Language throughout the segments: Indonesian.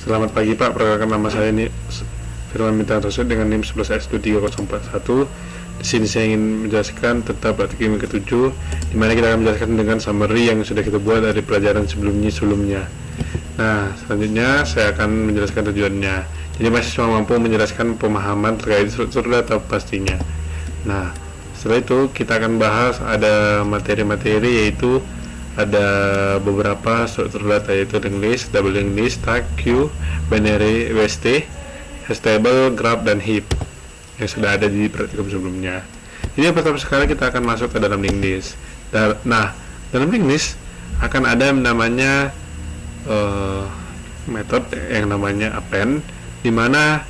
Selamat pagi Pak, perkenalkan nama saya ini Firman Bintang Rosud dengan NIM 11S23041. Di sini saya ingin menjelaskan tentang praktik ilmu ke-7, di mana kita akan menjelaskan dengan summary yang sudah kita buat dari pelajaran sebelumnya. Nah, selanjutnya saya akan menjelaskan tujuannya. Jadi mahasiswa mampu menjelaskan pemahaman terkait struktur data pastinya. Nah, setelah itu kita akan bahas ada materi-materi, yaitu ada beberapa struktur data, yaitu linked list, double linked list, tag, queue, binary, WST, hash table, graph, dan heap yang sudah ada di praktikum sebelumnya. Jadi yang pertama sekali kita akan masuk ke dalam linked list. Nah, dalam linked list akan ada namanya metode yang namanya append, dimana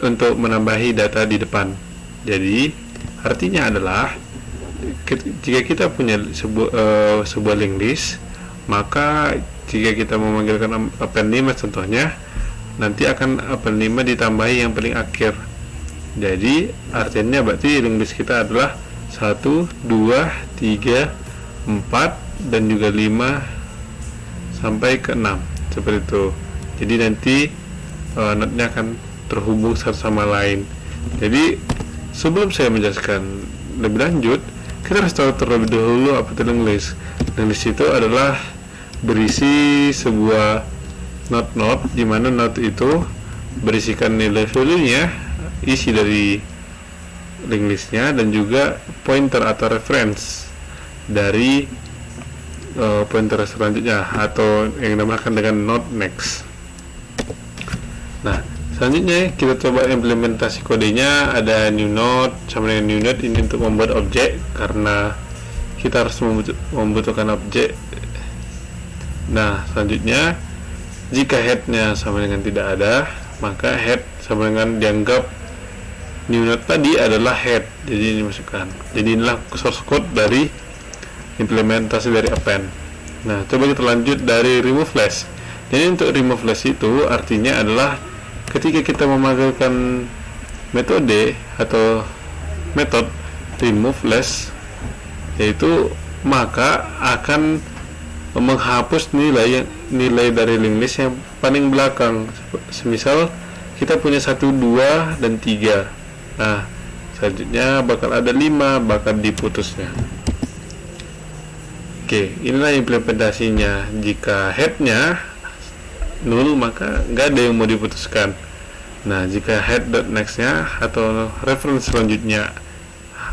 untuk menambahi data di depan. Jadi artinya adalah jika kita punya sebuah linked list, maka jika kita memanggilkan append 5 contohnya, nanti akan append 5 ditambahi yang paling akhir. Jadi artinya berarti linked list kita adalah 1, 2, 3, 4 dan juga 5 sampai ke 6, seperti itu. Jadi nanti node-nya akan terhubung satu sama lain. Jadi sebelum saya menjelaskan lebih lanjut, kita harus tahu terlebih dahulu apa itu linked list. Linked list itu adalah berisi sebuah node-node, di mana node itu berisikan nilai value-nya, isi dari linked list-nya, dan juga pointer atau reference dari pointer selanjutnya, atau yang dinamakan dengan node next. Nah, selanjutnya kita coba implementasi kodenya. Ada new node sama dengan new node ini untuk membuat objek, karena kita harus membutuhkan objek. Nah, selanjutnya jika headnya sama dengan tidak ada, maka head sama dengan dianggap new node tadi adalah head, jadi ini masukkan. Jadi inilah source code dari implementasi dari append. Nah, coba kita lanjut dari remove flash. Jadi untuk remove flash itu artinya adalah ketika kita memanggilkan metode atau metode remove flash, yaitu maka akan menghapus nilai dari linked list yang paling belakang. Semisal kita punya 1, 2, dan 3. Nah, selanjutnya bakal ada 5, bakal diputusnya. Oke, inilah implementasinya. Jika headnya 0, maka nggak ada yang mau diputuskan. Nah, jika head.next-nya atau reference selanjutnya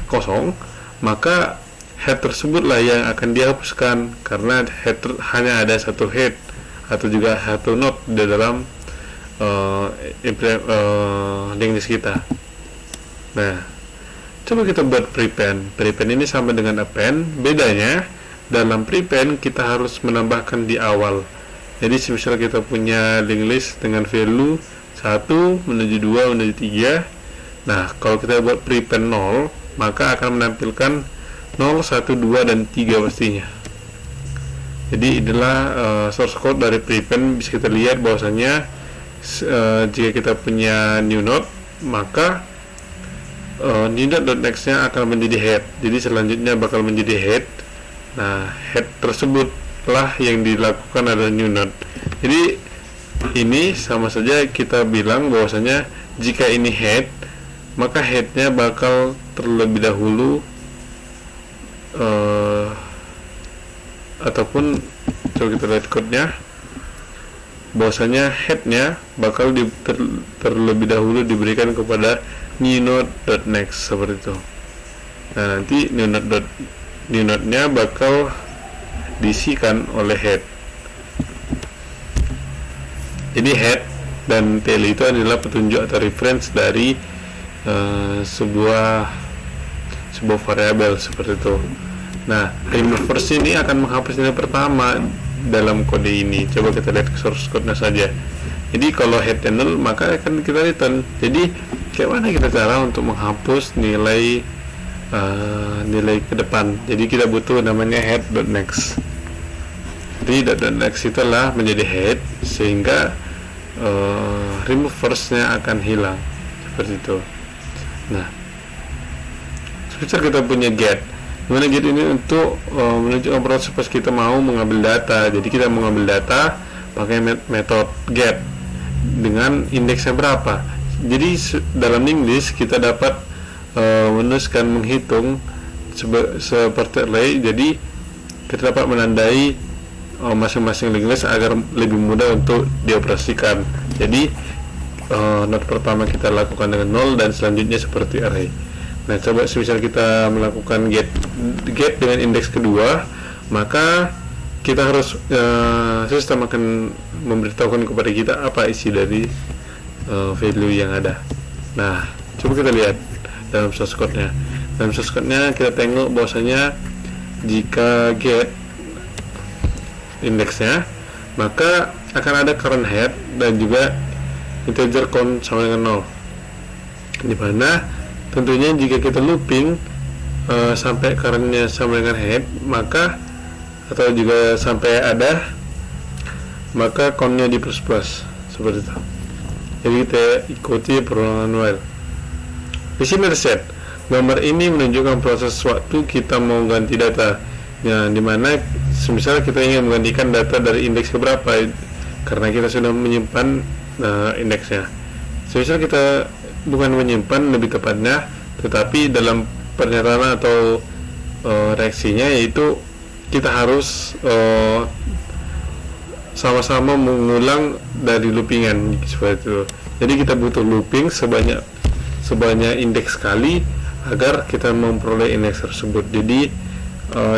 kosong, maka head tersebutlah yang akan dihapuskan, karena head hanya ada satu head atau juga satu node di dalam linked list kita. Nah, coba kita buat prepend. Prepend ini sama dengan append. Bedanya, dalam prepend kita harus menambahkan di awal. Jadi semisal kita punya linked list dengan value 1 menuju 2 menuju 3. Nah, kalau kita buat prepend 0, maka akan menampilkan 0, 1, 2, dan 3 pastinya. Jadi inilah source code dari prepend. Bisa kita lihat bahwasanya jika kita punya new node, maka new node.next nya akan menjadi head. Jadi selanjutnya bakal menjadi head. Nah, head tersebutlah yang dilakukan adalah new node. Jadi ini sama saja kita bilang bahwasanya jika ini head, maka headnya bakal terlebih dahulu ataupun coba kita lihat code-nya, bahwasanya headnya bakal terlebih dahulu diberikan kepada new node.next, seperti itu. Nah, nanti new node-nya bakal diisikan oleh head. Jadi head dan tail itu adalah petunjuk atau reference dari sebuah variabel, seperti itu. Nah, remove first ini akan menghapus nilai pertama dalam kode ini. Coba kita lihat ke source code-nya saja. Jadi kalau head 0, maka akan kita return. Jadi kayak mana kita cara untuk menghapus nilai ke depan? Jadi kita butuh namanya head.next. Jadi .next itulah menjadi head, sehingga remove first-nya akan hilang, seperti itu. Nah, semisal kita punya get. Dimana get ini untuk menunjukkan proses pas kita mau mengambil data. Jadi kita mengambil data, pakai metode get dengan indeksnya berapa. Jadi dalam linked list kita dapat menuliskan, menghitung seperti array. Jadi kita dapat menandai masing-masing linked list agar lebih mudah untuk dioperasikan. Jadi node pertama kita lakukan dengan 0 dan selanjutnya seperti array. Nah, coba misal kita melakukan get dengan indeks kedua, maka kita harus sistem akan memberitahukan kepada kita apa isi dari value yang ada. Nah, coba kita lihat dalam source code-nya. Dalam source code-nya kita tengok bahwasanya jika get indeksnya, maka akan ada current head dan juga integer count sama dengan 0. Dimana tentunya jika kita looping sampai currentnya sama dengan head, maka atau juga sampai ada, maka countnya di plus seperti itu. Jadi kita ikuti perulangan while. Di sini ada set. Gambar ini menunjukkan proses waktu kita mau ganti data. Ya, dimana misalnya kita ingin menggantikan data dari indeks ke berapa, karena kita sudah menyimpan indeksnya. Misal kita bukan menyimpan, lebih tepatnya, tetapi dalam pernyataan atau reaksinya, yaitu kita harus sama-sama mengulang dari loopingan seperti itu. Jadi kita butuh looping sebanyak indeks kali agar kita memperoleh indeks tersebut. Jadi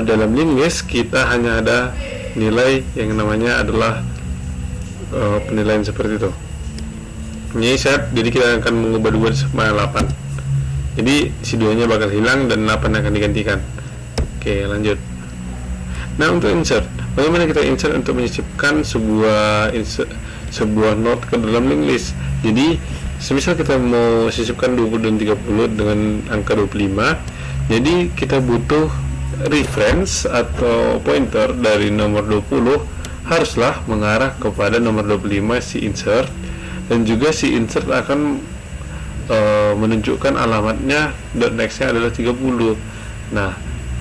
dalam linked list kita hanya ada nilai yang namanya adalah penilaian seperti itu. Ini set, jadi kita akan mengubah 2 sama 8. Jadi si 2 nya bakal hilang dan 8 akan digantikan. Oke, lanjut. Nah, untuk insert, bagaimana kita insert untuk menyisipkan sebuah node ke dalam linked list? Jadi semisal kita mau sisipkan 20 dan 30 dengan angka 25, jadi kita butuh reference atau pointer dari nomor 20 haruslah mengarah kepada nomor 25 si insert, dan juga si insert akan menunjukkan alamatnya .next-nya adalah 30. Nah,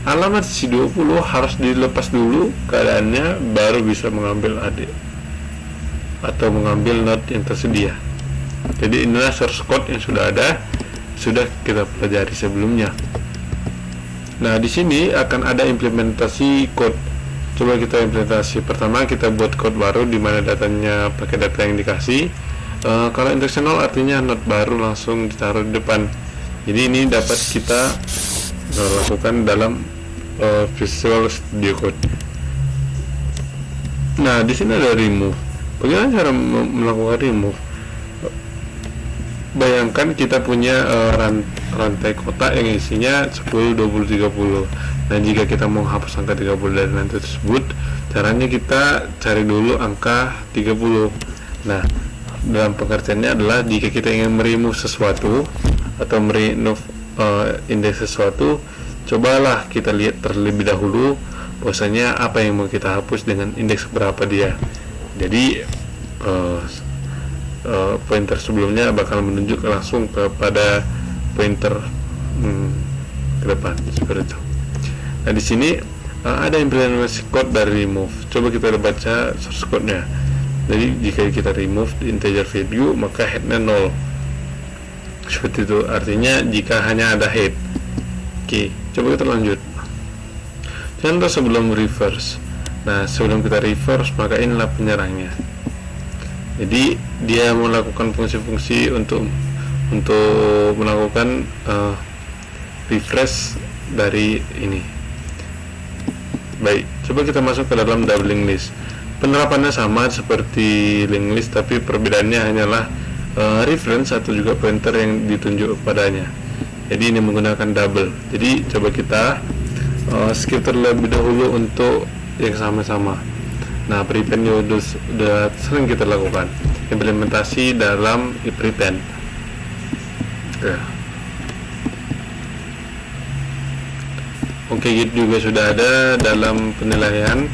alamat si 20 harus dilepas dulu keadaannya, baru bisa mengambil adik atau mengambil node yang tersedia. Jadi inilah source code yang sudah ada, sudah kita pelajari sebelumnya. Nah, di sini akan ada implementasi code. Coba kita implementasi. Pertama kita buat code baru di mana datanya pakai data yang dikasih. Kalau intersectional artinya node baru langsung ditaruh di depan. Jadi ini dapat kita lakukan dalam Visual Studio Code. Nah, di sini ada remove. Bagaimana cara melakukan remove? Bayangkan kita punya rantai kotak yang isinya 10, 20, 30. Nah, jika kita mau hapus angka 30 dari rantai tersebut, caranya kita cari dulu angka 30. Nah, dalam pengertiannya adalah jika kita ingin meremove sesuatu atau meremove indeks sesuatu, cobalah kita lihat terlebih dahulu bahwasanya apa yang mau kita hapus dengan indeks berapa dia. Jadi pointer sebelumnya bakal menunjuk langsung kepada pointer ke depan seperti itu. Nah, di sini ada implementasi code dari remove. Coba kita baca source code-nya. Jadi jika kita remove integer value, maka head-nya 0. Seperti itu. Artinya jika hanya ada head. Oke, coba kita lanjut. Contoh sebelum reverse. Nah, sebelum kita reverse, maka inilah penyerangnya. Jadi dia melakukan fungsi-fungsi untuk melakukan refresh dari ini. Baik, coba kita masuk ke dalam double linked list. Penerapannya sama seperti linked list, tapi perbedaannya hanyalah reference atau juga pointer yang ditunjuk padanya. Jadi ini menggunakan double. Jadi coba kita skip terlebih dahulu untuk yang sama-sama. Nah, prepend sudah sering kita lakukan implementasi dalam prepend. Oke, git juga sudah ada dalam penilaian.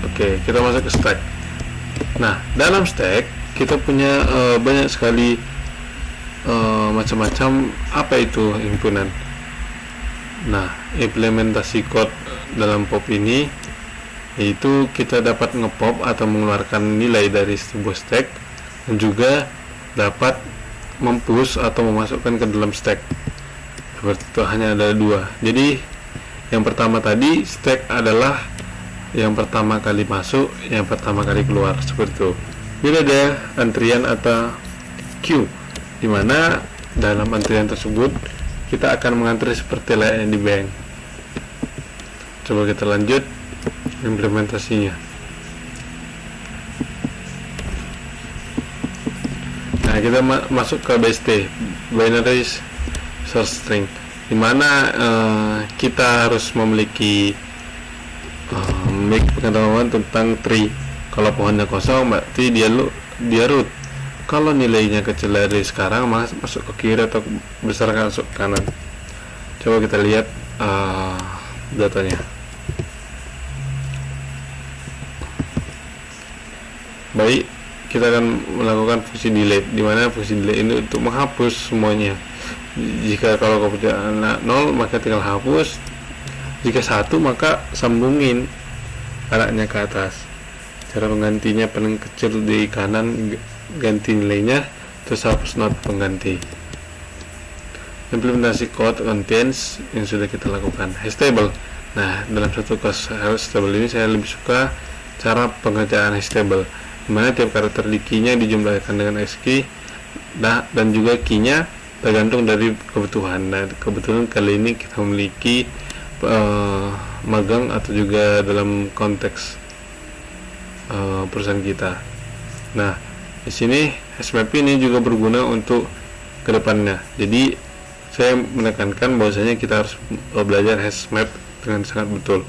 Oke, kita masuk ke stack. Nah, dalam stack kita punya banyak sekali macam-macam apa itu himpunan. Nah, implementasi code dalam pop ini yaitu kita dapat ngepop atau mengeluarkan nilai dari sebuah stack, dan juga dapat mempush atau memasukkan ke dalam stack. Seperti itu, hanya ada dua. Jadi yang pertama tadi, stack adalah yang pertama kali masuk, yang pertama kali keluar, seperti itu. Jadi ada antrian atau queue, dimana dalam antrian tersebut kita akan mengantri seperti layaknya di bank. Coba kita lanjut implementasinya. Nah, kita masuk ke BST, binary source string, dimana kita harus memiliki pengetahuan tentang tree. Kalau pohonnya kosong, berarti dia root. Kalau nilainya kecil dari sekarang, masuk ke kiri atau besar masuk ke kanan. Coba kita lihat datanya. Baik, kita akan melakukan fungsi delete, dimana fungsi delete ini untuk menghapus semuanya. Jika kalau kemudian 0, maka tinggal hapus. Jika 1, maka sambungin anaknya ke atas. Cara penggantinya paling kecil di kanan, ganti nilainya, terus hapus not pengganti. Implementasi code contains yang sudah kita lakukan. Hash table. Nah, dalam satu kelas hash table ini saya lebih suka cara pengerjaan hash table, dimana tiap karakter di key-nya dijumlahkan dengan ASCII, dan juga key-nya tergantung dari kebutuhan. Nah, kebetulan kali ini kita memiliki magang atau juga dalam konteks perusahaan kita. Nah, di sini hashmap ini juga berguna untuk kedepannya. Jadi saya menekankan bahwasanya kita harus belajar hashmap dengan sangat betul.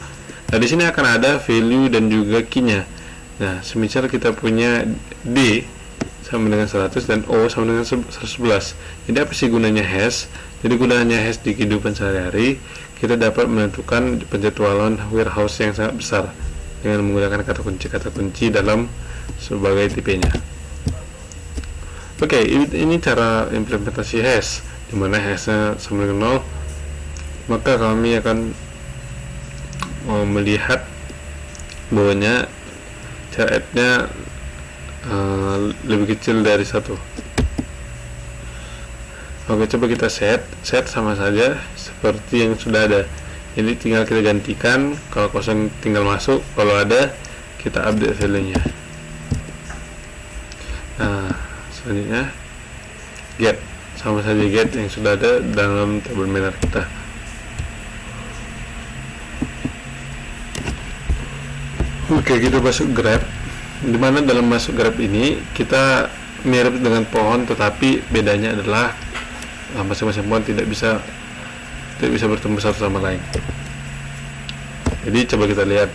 Nah, di sini akan ada value dan juga key-nya. Nah, semisal kita punya D sama dengan 100 dan O sama dengan 111. Jadi apa sih gunanya hash? Jadi gunanya hash di kehidupan sehari-hari, kita dapat menentukan penjadwalan warehouse yang sangat besar dengan menggunakan kata kunci dalam sebagai tipe-nya. Oke, ini cara implementasi hash, dimana hashnya sama dengan 0. Maka kami akan melihat bahwanya add-nya lebih kecil dari 1. Oke, coba kita set sama saja seperti yang sudah ada. Jadi tinggal kita gantikan, kalau kosong tinggal masuk, kalau ada kita update value-nya. Nah, selanjutnya get, sama saja get yang sudah ada dalam table manner kita. Oke, kita masuk grab, dimana dalam masuk grab ini kita mirip dengan pohon, tetapi bedanya adalah masing-masing pohon tidak bisa bertemu satu sama lain. Jadi coba kita lihat.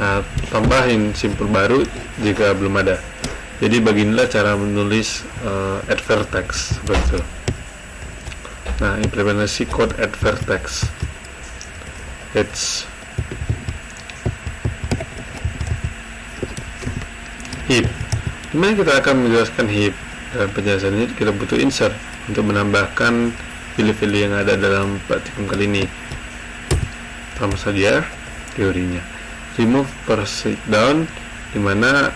Nah, tambahin simpul baru jika belum ada. Jadi beginilah cara menulis add vertex seperti itu. Nah, implementasi code add vertex. It's heap. Dimana kita akan menjelaskan heap. Dalam penjelasan ini kita butuh insert untuk menambahkan value-value yang ada dalam praktikum kali ini. Sama saja teorinya. Remove per down, dimana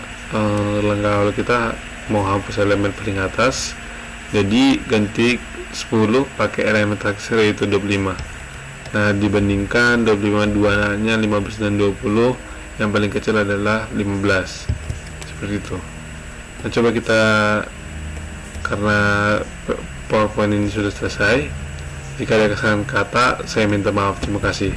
langkah awal kita mau hapus elemen paling atas, jadi ganti 10 pakai elemen terakhir yaitu 25. Nah, dibandingkan 25 duanya 15 dan 20, yang paling kecil adalah 15. Seperti itu. Nah, coba kita, karena PowerPoint ini sudah selesai, jika ada kesalahan kata saya minta maaf. Terima kasih.